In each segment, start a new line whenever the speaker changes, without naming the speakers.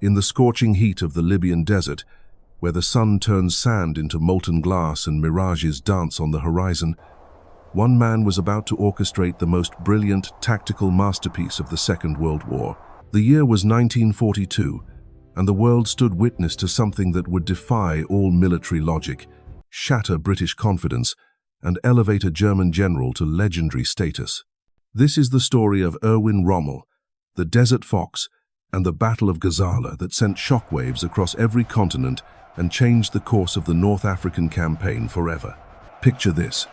In the scorching heat of the Libyan desert, where the sun turns sand into molten glass and mirages dance on the horizon, one man was about to orchestrate the most brilliant tactical masterpiece of the Second World War. The year was 1942, and the world stood witness to something that would defy all military logic, shatter British confidence, and elevate a German general to legendary status. This is the story of Erwin Rommel, the Desert Fox, and the Battle of Gazala that sent shockwaves across every continent and changed the course of the North African campaign forever. Picture this.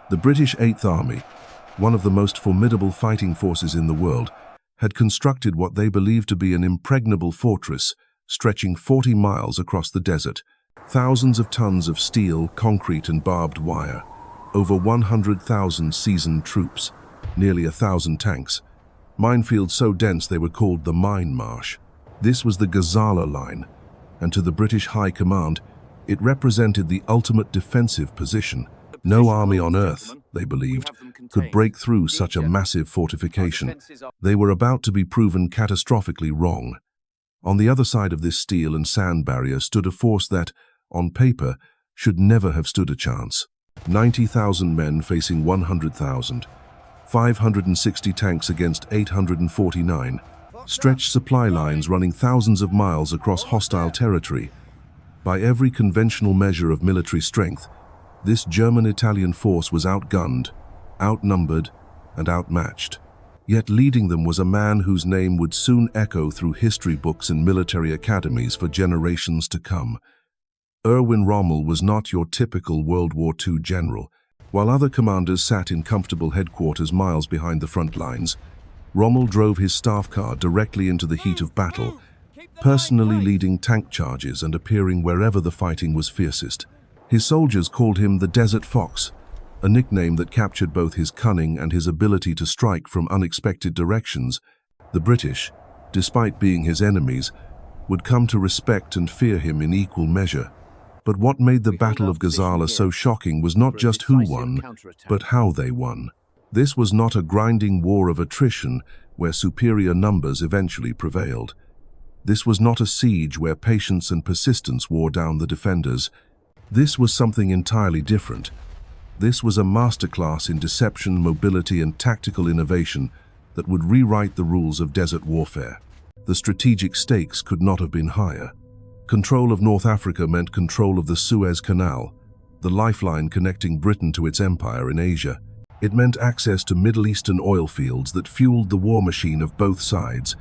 The British Eighth Army, one of the most formidable fighting forces in the world, had constructed what they believed to be an impregnable fortress stretching 40 miles across the desert. Thousands of tons of steel, concrete and barbed wire, over 100,000 seasoned troops, nearly 1,000 tanks, minefields so dense they were called the Mine Marsh. This was the Gazala Line, and to the British High Command, it represented the ultimate defensive position. No army on earth, they believed, could break through such a massive fortification. They were about to be proven catastrophically wrong. On the other side of this steel and sand barrier stood a force that, on paper, should never have stood a chance. 90,000 men facing 100,000. 560 tanks against 849, stretched supply lines running thousands of miles across hostile territory. By every conventional measure of military strength, this German-Italian force was outgunned, outnumbered, and outmatched. Yet leading them was a man whose name would soon echo through history books and military academies for generations to come. Erwin Rommel was not your typical World War II general. While other commanders sat in comfortable headquarters miles behind the front lines, Rommel drove his staff car directly into the heat of battle, personally leading tank charges and appearing wherever the fighting was fiercest. His soldiers called him the Desert Fox, a nickname that captured both his cunning and his ability to strike from unexpected directions. The British, despite being his enemies, would come to respect and fear him in equal measure. But what made the Battle of Gazala so shocking was not just who won, but how they won. This was not a grinding war of attrition where superior numbers eventually prevailed. This was not a siege where patience and persistence wore down the defenders. This was something entirely different. This was a masterclass in deception, mobility, and tactical innovation that would rewrite the rules of desert warfare. The strategic stakes could not have been higher. Control of North Africa meant control of the Suez Canal, the lifeline connecting Britain to its empire in Asia. It meant access to Middle Eastern oil fields that fueled the war machine of both sides.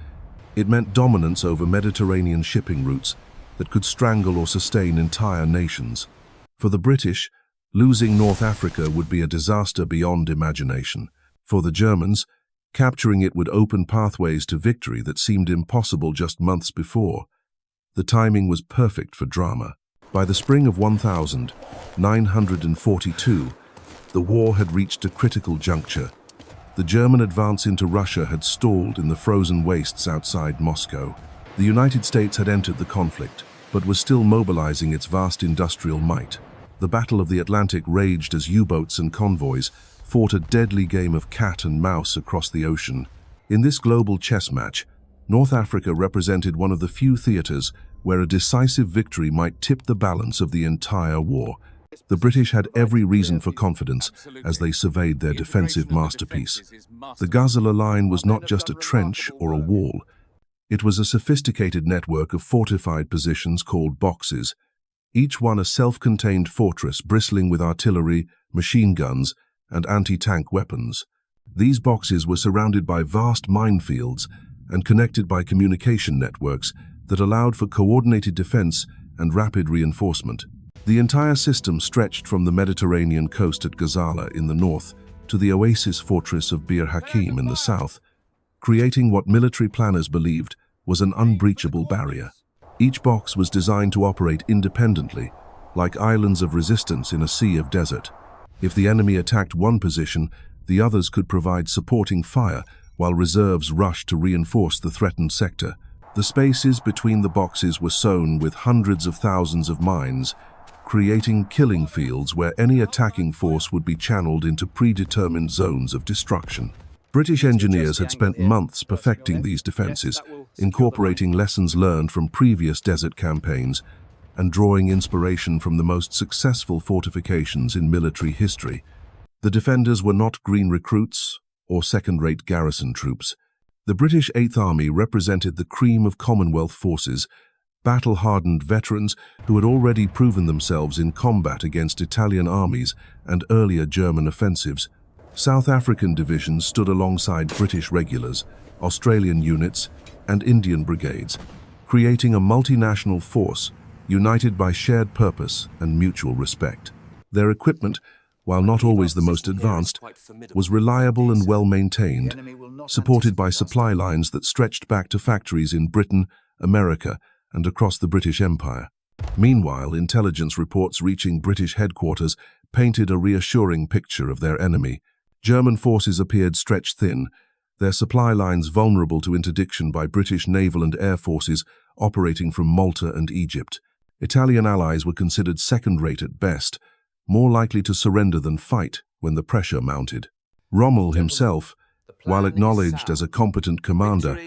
It meant dominance over Mediterranean shipping routes that could strangle or sustain entire nations. For the British, losing North Africa would be a disaster beyond imagination. For the Germans, capturing it would open pathways to victory that seemed impossible just months before. The timing was perfect for drama. By the spring of 1942, the war had reached a critical juncture. The German advance into Russia had stalled in the frozen wastes outside Moscow. The United States had entered the conflict, but was still mobilizing its vast industrial might. The Battle of the Atlantic raged as U-boats and convoys fought a deadly game of cat and mouse across the ocean. In this global chess match, North Africa represented one of the few theaters where a decisive victory might tip the balance of the entire war. The British had every reason for confidence as they surveyed their defensive masterpiece. The Gazala Line was not just a trench or a wall. It was a sophisticated network of fortified positions called boxes, each one a self-contained fortress bristling with artillery, machine guns, and anti-tank weapons. These boxes were surrounded by vast minefields and connected by communication networks that allowed for coordinated defense and rapid reinforcement. The entire system stretched from the Mediterranean coast at Gazala in the north to the oasis fortress of Bir Hakeim in the south, creating what military planners believed was an unbreachable barrier. Each box was designed to operate independently, like islands of resistance in a sea of desert. If the enemy attacked one position, the others could provide supporting fire while reserves rushed to reinforce the threatened sector. The spaces between the boxes were sown with hundreds of thousands of mines, creating killing fields where any attacking force would be channeled into predetermined zones of destruction. British engineers had spent months perfecting these defenses, incorporating lessons learned from previous desert campaigns and drawing inspiration from the most successful fortifications in military history. The defenders were not green recruits or second-rate garrison troops. The British Eighth Army represented the cream of Commonwealth forces, battle-hardened veterans who had already proven themselves in combat against Italian armies and earlier German offensives. South African divisions stood alongside British regulars, Australian units, and Indian brigades, creating a multinational force united by shared purpose and mutual respect. Their equipment, while not always the most advanced, was reliable and well-maintained, supported by supply lines that stretched back to factories in Britain, America, and across the British Empire. Meanwhile, intelligence reports reaching British headquarters painted a reassuring picture of their enemy. German forces appeared stretched thin, their supply lines vulnerable to interdiction by British naval and air forces operating from Malta and Egypt. Italian allies were considered second-rate at best, more likely to surrender than fight when the pressure mounted. Rommel himself, while acknowledged as a competent commander,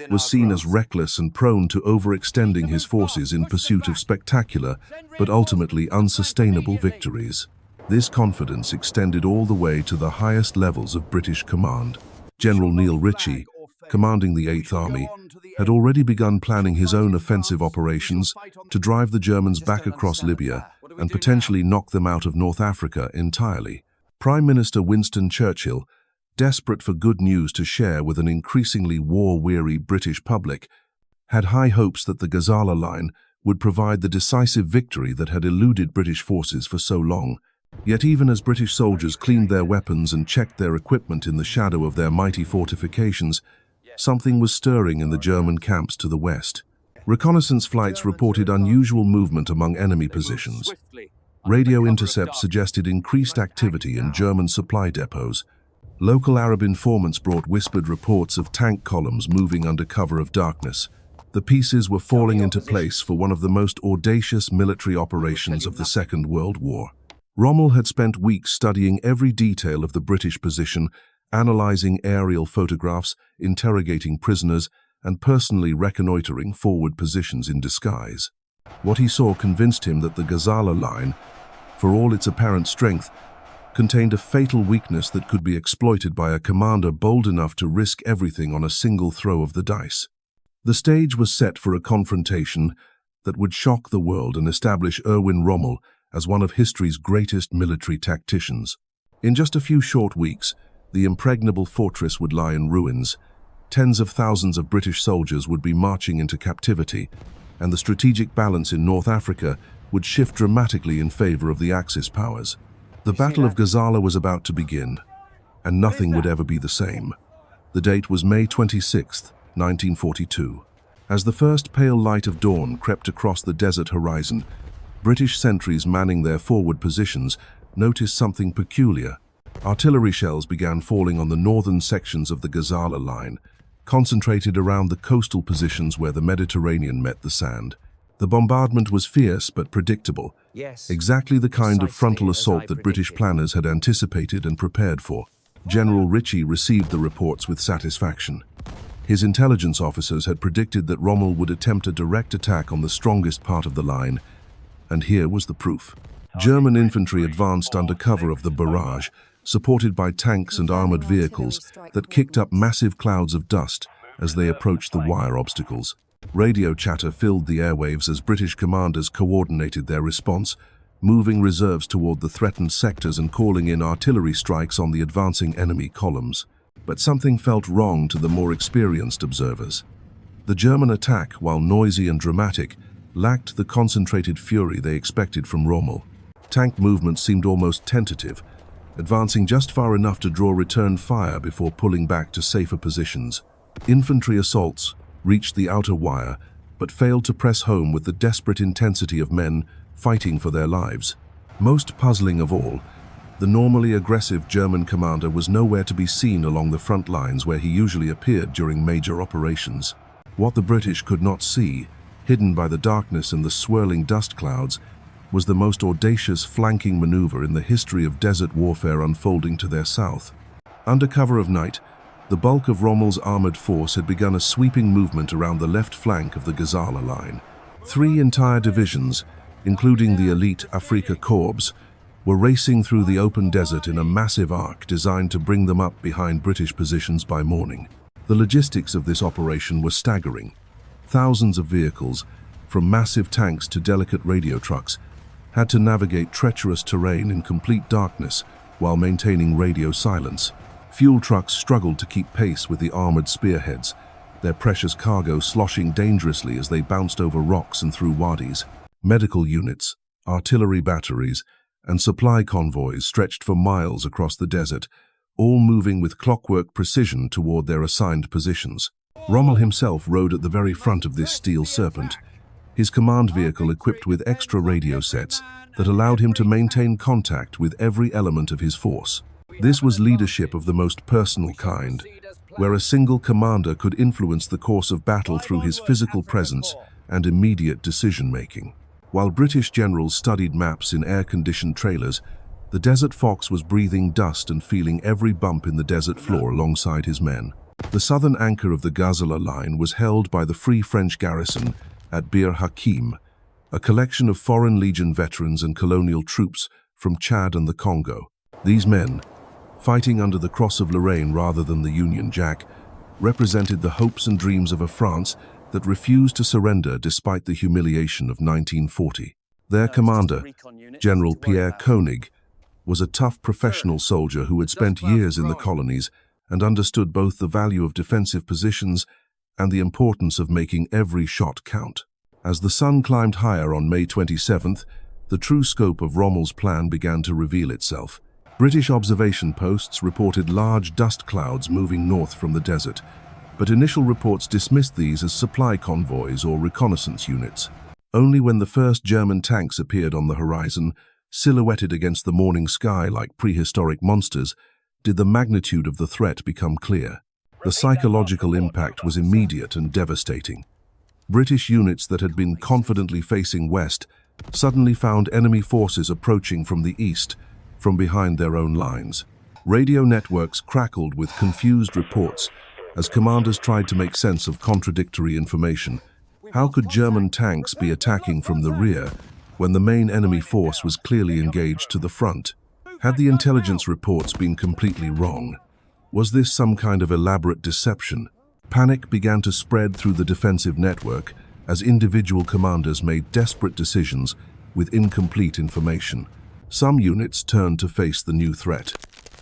was seen as reckless and prone to overextending his forces in pursuit of spectacular but ultimately unsustainable victories. This confidence extended all the way to the highest levels of British command. General Neil Ritchie, commanding the Eighth Army, had already begun planning his own offensive operations to drive the Germans back across Libya and potentially knock them out of North Africa entirely. Prime Minister Winston Churchill, desperate for good news to share with an increasingly war-weary British public, had high hopes that the Gazala Line would provide the decisive victory that had eluded British forces for so long. Yet even as British soldiers cleaned their weapons and checked their equipment in the shadow of their mighty fortifications, something was stirring in the German camps to the west. Reconnaissance flights reported unusual movement among enemy positions. Radio intercepts suggested increased activity in German supply depots. Local Arab informants brought whispered reports of tank columns moving under cover of darkness. The pieces were falling into place for one of the most audacious military operations of the Second World War. Rommel had spent weeks studying every detail of the British position, analyzing aerial photographs, interrogating prisoners, and personally reconnoitering forward positions in disguise. What he saw convinced him that the Gazala Line, for all its apparent strength, contained a fatal weakness that could be exploited by a commander bold enough to risk everything on a single throw of the dice. The stage was set for a confrontation that would shock the world and establish Erwin Rommel as one of history's greatest military tacticians. In just a few short weeks, the impregnable fortress would lie in ruins. Tens of thousands of British soldiers would be marching into captivity, and the strategic balance in North Africa would shift dramatically in favor of the Axis powers. The Battle of Gazala was about to begin, and nothing would ever be the same. The date was May 26, 1942. As the first pale light of dawn crept across the desert horizon, British sentries manning their forward positions noticed something peculiar. Artillery shells began falling on the northern sections of the Gazala Line, concentrated around the coastal positions where the Mediterranean met the sand. The bombardment was fierce but predictable, exactly the kind of frontal assault that British planners had anticipated and prepared for. General Ritchie received the reports with satisfaction. His intelligence officers had predicted that Rommel would attempt a direct attack on the strongest part of the line, and here was the proof. German infantry advanced under cover of the barrage, supported by tanks and armored vehicles that kicked up massive clouds of dust as they approached the wire obstacles. Radio chatter filled the airwaves as British commanders coordinated their response, moving reserves toward the threatened sectors and calling in artillery strikes on the advancing enemy columns. But something felt wrong to the more experienced observers. The German attack, while noisy and dramatic, lacked the concentrated fury they expected from Rommel. Tank movement seemed almost tentative, advancing just far enough to draw return fire before pulling back to safer positions. Infantry assaults reached the outer wire, but failed to press home with the desperate intensity of men fighting for their lives. Most puzzling of all, the normally aggressive German commander was nowhere to be seen along the front lines where he usually appeared during major operations. What the British could not see, hidden by the darkness and the swirling dust clouds, was the most audacious flanking maneuver in the history of desert warfare unfolding to their south. Under cover of night, The bulk of Rommel's armored force had begun a sweeping movement around the left flank of the Gazala Line. 3 entire divisions, including the elite Afrika Korps, were racing through the open desert in a massive arc designed to bring them up behind British positions by morning. The logistics of this operation were staggering. Thousands of vehicles, from massive tanks to delicate radio trucks, had to navigate treacherous terrain in complete darkness while maintaining radio silence. Fuel trucks struggled to keep pace with the armored spearheads, their precious cargo sloshing dangerously as they bounced over rocks and through wadis. Medical units, artillery batteries, and supply convoys stretched for miles across the desert, all moving with clockwork precision toward their assigned positions. Rommel himself rode at the very front of this steel serpent, his command vehicle equipped with extra radio sets that allowed him to maintain contact with every element of his force. This was leadership of the most personal kind, where a single commander could influence the course of battle through his physical presence and immediate decision-making. While British generals studied maps in air-conditioned trailers, the Desert Fox was breathing dust and feeling every bump in the desert floor alongside his men. The southern anchor of the Gazala Line was held by the Free French garrison at Bir Hakeim, a collection of Foreign Legion veterans and colonial troops from Chad and the Congo. These men, fighting under the Cross of Lorraine rather than the Union Jack, represented the hopes and dreams of a France that refused to surrender despite the humiliation of 1940. Their commander, General Pierre Koenig, was a tough professional soldier who had spent years in the colonies and understood both the value of defensive positions and the importance of making every shot count. As the sun climbed higher on May 27th, the true scope of Rommel's plan began to reveal itself. British observation posts reported large dust clouds moving north from the desert, but initial reports dismissed these as supply convoys or reconnaissance units. Only when the first German tanks appeared on the horizon, silhouetted against the morning sky like prehistoric monsters, did the magnitude of the threat become clear. The psychological impact was immediate and devastating. British units that had been confidently facing west suddenly found enemy forces approaching from the east, from behind their own lines. Radio networks crackled with confused reports as commanders tried to make sense of contradictory information. How could German tanks be attacking from the rear when the main enemy force was clearly engaged to the front? Had the intelligence reports been completely wrong? Was this some kind of elaborate deception? Panic began to spread through the defensive network as individual commanders made desperate decisions with incomplete information. Some units turned to face the new threat,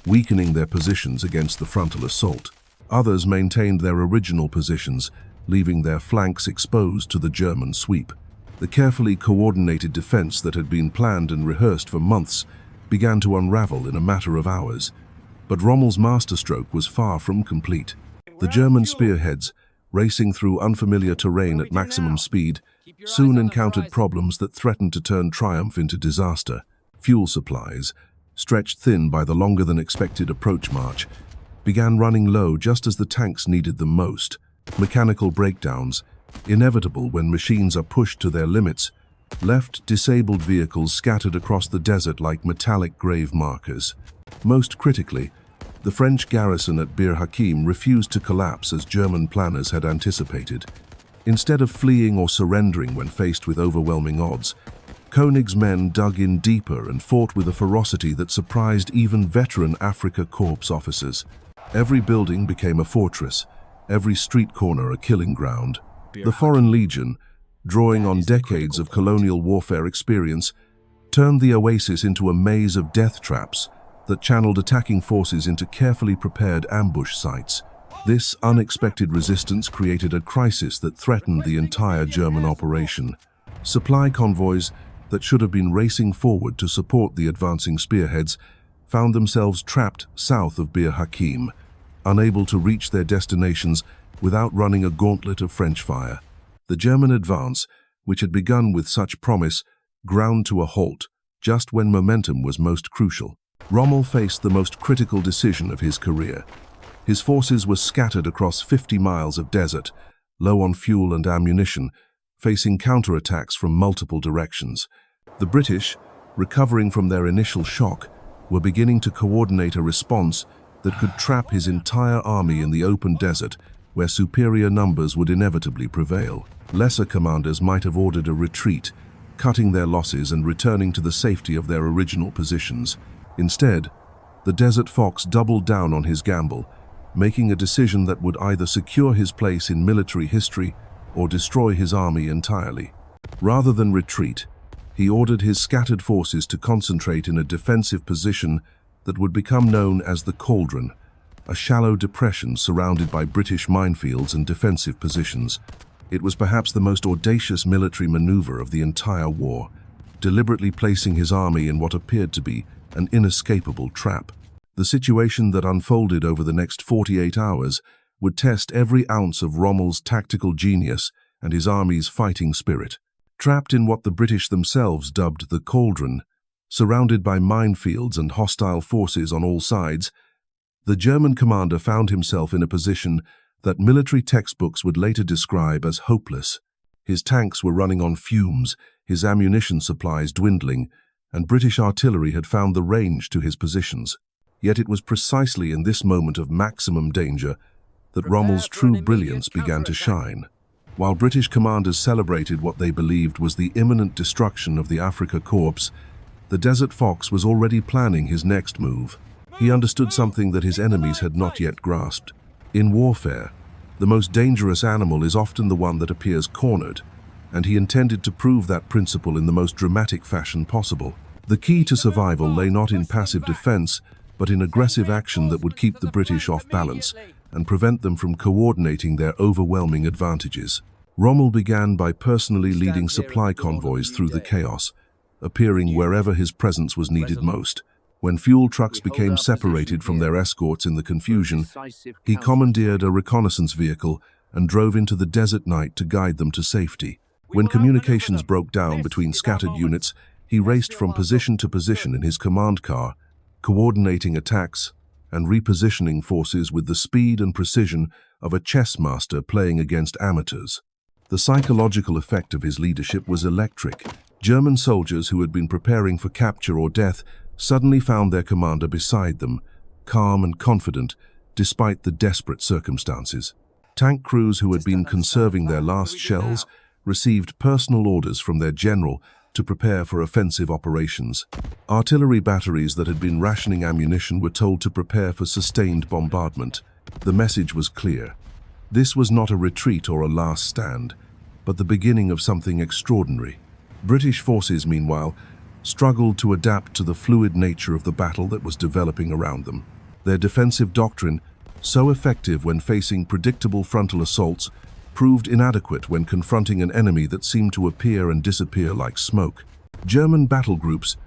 weakening their positions against the frontal assault. Others maintained their original positions, leaving their flanks exposed to the German sweep. The carefully coordinated defense that had been planned and rehearsed for months began to unravel in a matter of hours. But Rommel's masterstroke was far from complete. The German spearheads, racing through unfamiliar terrain at maximum speed, soon encountered problems that threatened to turn triumph into disaster. Fuel supplies, stretched thin by the longer-than-expected approach march, began running low just as the tanks needed them most. Mechanical breakdowns, inevitable when machines are pushed to their limits, left disabled vehicles scattered across the desert like metallic grave markers. Most critically, the French garrison at Bir Hakeim refused to collapse as German planners had anticipated. Instead of fleeing or surrendering when faced with overwhelming odds, Koenig's men dug in deeper and fought with a ferocity that surprised even veteran Afrika Korps officers. Every building became a fortress, every street corner a killing ground. The Foreign Legion, drawing on decades of colonial warfare experience, turned the oasis into a maze of death traps that channeled attacking forces into carefully prepared ambush sites. This unexpected resistance created a crisis that threatened the entire German operation. Supply convoys that should have been racing forward to support the advancing spearheads found themselves trapped south of Bir Hakeim, unable to reach their destinations without running a gauntlet of French fire. The German advance, which had begun with such promise, ground to a halt just when momentum was most crucial. Rommel faced the most critical decision of his career. His forces were scattered across 50 miles of desert, low on fuel and ammunition, facing counterattacks from multiple directions. The British, recovering from their initial shock, were beginning to coordinate a response that could trap his entire army in the open desert where superior numbers would inevitably prevail. Lesser commanders might have ordered a retreat, cutting their losses and returning to the safety of their original positions. Instead, the Desert Fox doubled down on his gamble, making a decision that would either secure his place in military history or destroy his army entirely. Rather than retreat, he ordered his scattered forces to concentrate in a defensive position that would become known as the Cauldron, a shallow depression surrounded by British minefields and defensive positions. It was perhaps the most audacious military maneuver of the entire war, deliberately placing his army in what appeared to be an inescapable trap. The situation that unfolded over the next 48 hours would test every ounce of Rommel's tactical genius and his army's fighting spirit. Trapped in what the British themselves dubbed the Cauldron, surrounded by minefields and hostile forces on all sides, the German commander found himself in a position that military textbooks would later describe as hopeless. His tanks were running on fumes, his ammunition supplies dwindling, and British artillery had found the range to his positions. Yet it was precisely in this moment of maximum danger that Rommel's true brilliance began to shine. While British commanders celebrated what they believed was the imminent destruction of the Afrika Korps, the Desert Fox was already planning his next move. He understood something that his enemies had not yet grasped. In warfare, the most dangerous animal is often the one that appears cornered, and he intended to prove that principle in the most dramatic fashion possible. The key to survival lay not in passive defense, but in aggressive action that would keep the British off balance and prevent them from coordinating their overwhelming advantages. Rommel began by personally leading supply convoys through the chaos, appearing wherever his presence was needed most. When fuel trucks became separated from their escorts in the confusion, he commandeered a reconnaissance vehicle and drove into the desert night to guide them to safety. When communications broke down between scattered units, he raced from position to position in his command car, coordinating attacks and repositioning forces with the speed and precision of a chess master playing against amateurs. The psychological effect of his leadership was electric. German soldiers who had been preparing for capture or death suddenly found their commander beside them, calm and confident despite the desperate circumstances. Tank crews who had been conserving their last shells received personal orders from their general to prepare for offensive operations. Artillery batteries that had been rationing ammunition were told to prepare for sustained bombardment. The message was clear. This was not a retreat or a last stand, but the beginning of something extraordinary. British forces, meanwhile, struggled to adapt to the fluid nature of the battle that was developing around them. Their defensive doctrine, so effective when facing predictable frontal assaults, proved inadequate when confronting an enemy that seemed to appear and disappear like smoke. German battle groups,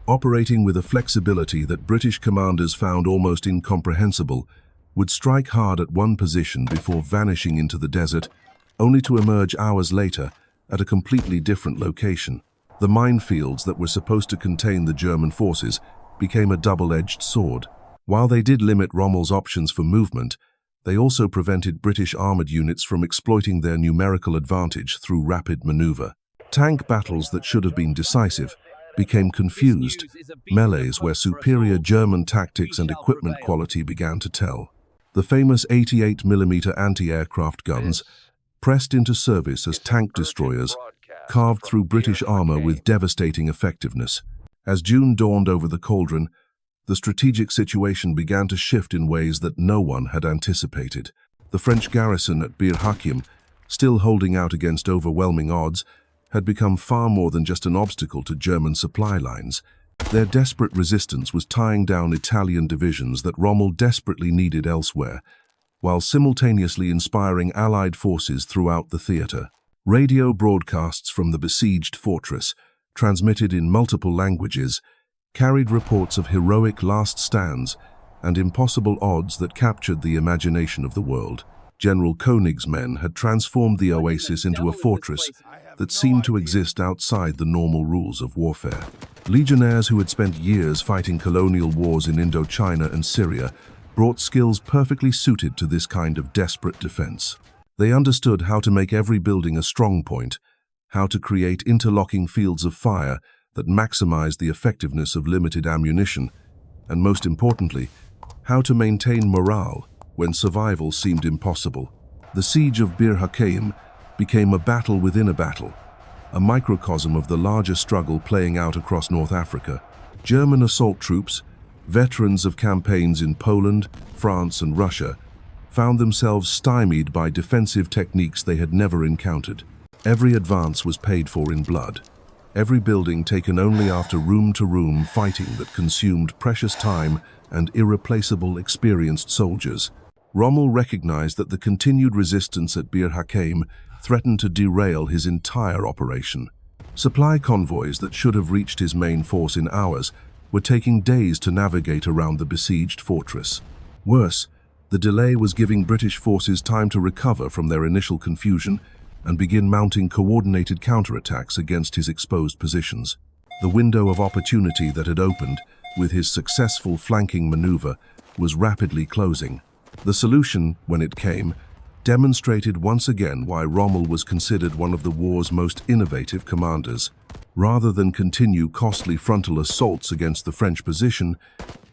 operating with a flexibility that British commanders found almost incomprehensible, would strike hard at one position before vanishing into the desert, only to emerge hours later at a completely different location. The minefields that were supposed to contain the German forces became a double-edged sword. While they did limit Rommel's options for movement, they also prevented British armored units from exploiting their numerical advantage through rapid maneuver. Tank battles that should have been decisive became confused melees where superior German tactics and equipment quality began to tell. The famous 88mm anti-aircraft guns, pressed into service as tank destroyers, carved through British armor with devastating effectiveness. As June dawned over the Cauldron, the strategic situation began to shift in ways that no one had anticipated. The French garrison at Bir Hakeim, still holding out against overwhelming odds, had become far more than just an obstacle to German supply lines. Their desperate resistance was tying down Italian divisions that Rommel desperately needed elsewhere, while simultaneously inspiring Allied forces throughout the theater. Radio broadcasts from the besieged fortress, transmitted in multiple languages, carried reports of heroic last stands and impossible odds that captured the imagination of the world. General Koenig's men had transformed the oasis into a fortress that seemed to exist outside the normal rules of warfare. Legionnaires who had spent years fighting colonial wars in Indochina and Syria brought skills perfectly suited to this kind of desperate defense. They understood how to make every building a strong point, how to create interlocking fields of fire that maximized the effectiveness of limited ammunition, and most importantly, How to maintain morale when survival seemed impossible. The siege of Bir Hakeim became a battle within a battle, a microcosm of the larger struggle playing out across North Africa. German assault troops, veterans of campaigns in Poland, France, and Russia, found themselves stymied by defensive techniques they had never encountered. Every advance was paid for in blood, every building taken only after room-to-room fighting that consumed precious time and irreplaceable experienced soldiers. Rommel recognized that the continued resistance at Bir Hakeim threatened to derail his entire operation. Supply convoys that should have reached his main force in hours were taking days to navigate around the besieged fortress. Worse, the delay was giving British forces time to recover from their initial confusion and begin mounting coordinated counterattacks against his exposed positions. The window of opportunity that had opened with his successful flanking maneuver was rapidly closing. The solution, when it came, demonstrated once again why Rommel was considered one of the war's most innovative commanders. Rather than continue costly frontal assaults against the French position,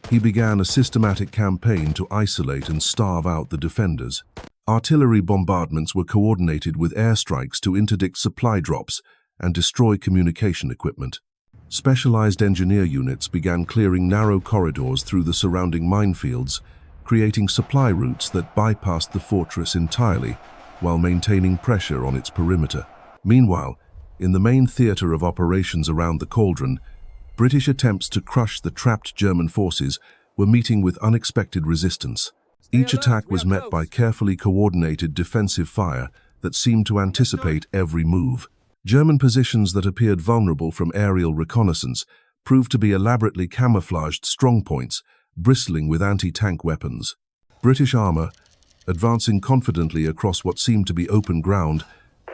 he began a systematic campaign to isolate and starve out the defenders. Artillery bombardments were coordinated with airstrikes to interdict supply drops and destroy communication equipment. Specialized engineer units began clearing narrow corridors through the surrounding minefields, creating supply routes that bypassed the fortress entirely while maintaining pressure on its perimeter. Meanwhile, in the main theater of operations around the Cauldron, British attempts to crush the trapped German forces were meeting with unexpected resistance. Each attack was met by carefully coordinated defensive fire that seemed to anticipate every move. German positions that appeared vulnerable from aerial reconnaissance proved to be elaborately camouflaged strongpoints bristling with anti-tank weapons. British armor, advancing confidently across what seemed to be open ground,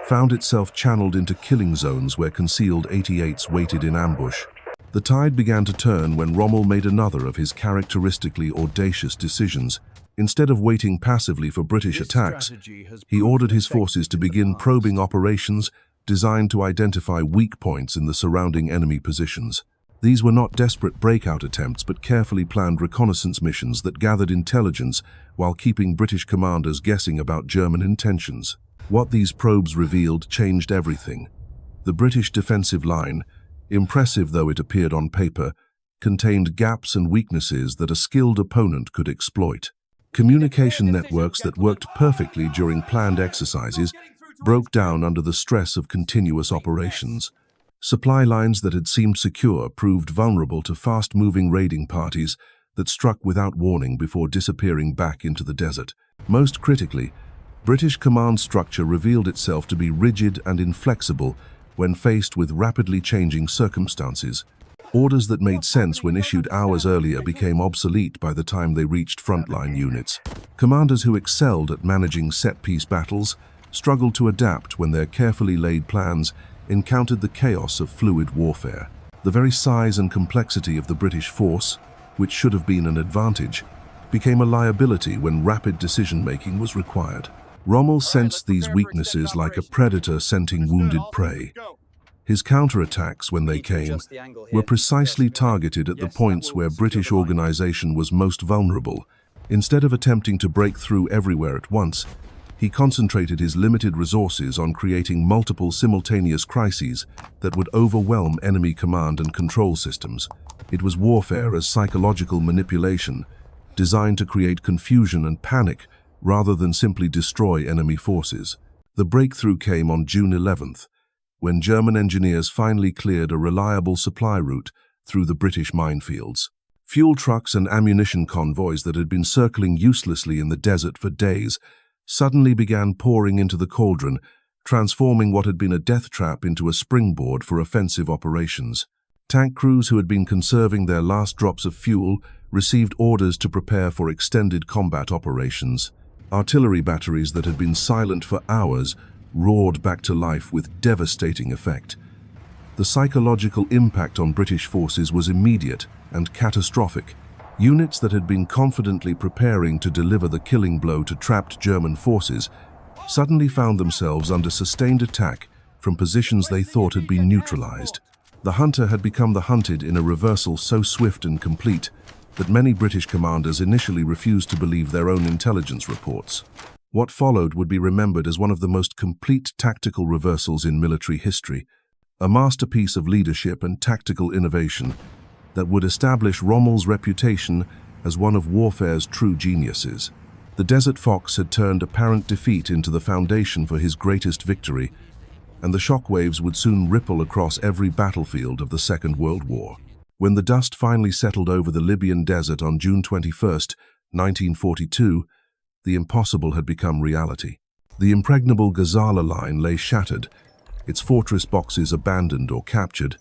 found itself channeled into killing zones where concealed 88s waited in ambush. The tide began to turn when Rommel made another of his characteristically audacious decisions. Instead of waiting passively for British attacks, he ordered his forces to begin probing operations designed to identify weak points in the surrounding enemy positions. These were not desperate breakout attempts but carefully planned reconnaissance missions that gathered intelligence while keeping British commanders guessing about German intentions. What these probes revealed changed everything. The British defensive line, impressive though it appeared on paper, contained gaps and weaknesses that a skilled opponent could exploit. Communication networks that worked perfectly during planned exercises broke down under the stress of continuous operations. Supply lines that had seemed secure proved vulnerable to fast-moving raiding parties that struck without warning before disappearing back into the desert. Most critically, British command structure revealed itself to be rigid and inflexible when faced with rapidly changing circumstances. Orders that made sense when issued hours earlier became obsolete by the time they reached frontline units. Commanders who excelled at managing set-piece battles struggled to adapt when their carefully laid plans encountered the chaos of fluid warfare. The very size and complexity of the British force, which should have been an advantage, became a liability when rapid decision-making was required. Rommel sensed these weaknesses like a predator scenting wounded prey. His counterattacks, when they came, were precisely targeted at the points where British organization was most vulnerable. Instead of attempting to break through everywhere at once, he concentrated his limited resources on creating multiple simultaneous crises that would overwhelm enemy command and control systems. It was warfare as psychological manipulation, designed to create confusion and panic rather than simply destroy enemy forces. The breakthrough came on June 11th, when German engineers finally cleared a reliable supply route through the British minefields. Fuel trucks and ammunition convoys that had been circling uselessly in the desert for days suddenly began pouring into the Cauldron, transforming what had been a death trap into a springboard for offensive operations. Tank crews who had been conserving their last drops of fuel received orders to prepare for extended combat operations. Artillery batteries that had been silent for hours roared back to life with devastating effect. The psychological impact on British forces was immediate and catastrophic. Units that had been confidently preparing to deliver the killing blow to trapped German forces suddenly found themselves under sustained attack from positions they thought had been neutralized. The hunter had become the hunted in a reversal so swift and complete that many British commanders initially refused to believe their own intelligence reports. What followed would be remembered as one of the most complete tactical reversals in military history, a masterpiece of leadership and tactical innovation that would establish Rommel's reputation as one of warfare's true geniuses. The Desert Fox had turned apparent defeat into the foundation for his greatest victory, and the shockwaves would soon ripple across every battlefield of the Second World War. When the dust finally settled over the Libyan desert on June 21, 1942, the impossible had become reality. The impregnable Gazala Line lay shattered, its fortress boxes abandoned or captured,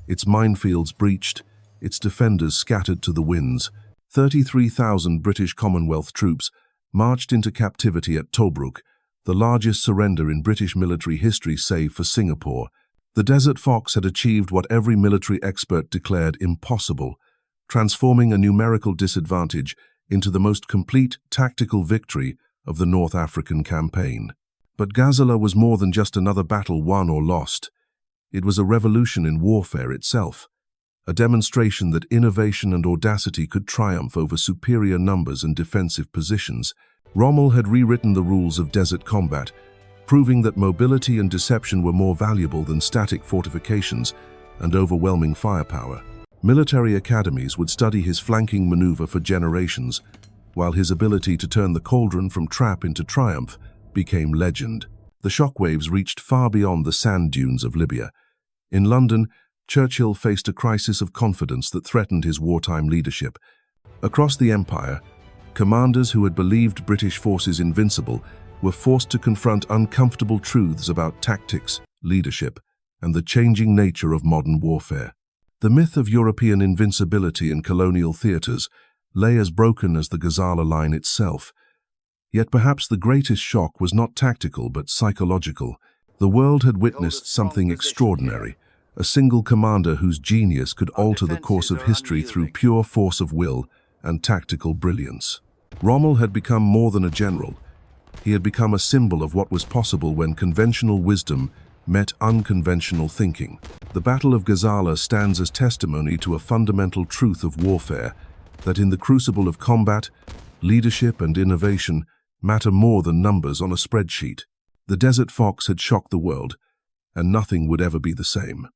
its minefields breached, its defenders scattered to the winds. 33,000 British Commonwealth troops marched into captivity at Tobruk, the largest surrender in British military history save for Singapore. The Desert Fox had achieved what every military expert declared impossible, transforming a numerical disadvantage into the most complete tactical victory of the North African campaign. But Gazala was more than just another battle won or lost. It was a revolution in warfare itself, a demonstration that innovation and audacity could triumph over superior numbers and defensive positions. Rommel had rewritten the rules of desert combat, proving that mobility and deception were more valuable than static fortifications and overwhelming firepower. Military academies would study his flanking maneuver for generations, while his ability to turn the Cauldron from trap into triumph became legend. The shockwaves reached far beyond the sand dunes of Libya. In London, Churchill faced a crisis of confidence that threatened his wartime leadership. Across the empire, commanders who had believed British forces invincible were forced to confront uncomfortable truths about tactics, leadership, and the changing nature of modern warfare. The myth of European invincibility in colonial theaters lay as broken as the Gazala Line itself. Yet perhaps the greatest shock was not tactical but psychological. The world had witnessed something extraordinary, a single commander whose genius could alter the course of history through pure force of will and tactical brilliance. Rommel had become more than a general. He had become a symbol of what was possible when conventional wisdom met unconventional thinking. The Battle of Gazala stands as testimony to a fundamental truth of warfare, that in the crucible of combat, leadership and innovation matter more than numbers on a spreadsheet. The Desert Fox had shocked the world, and nothing would ever be the same.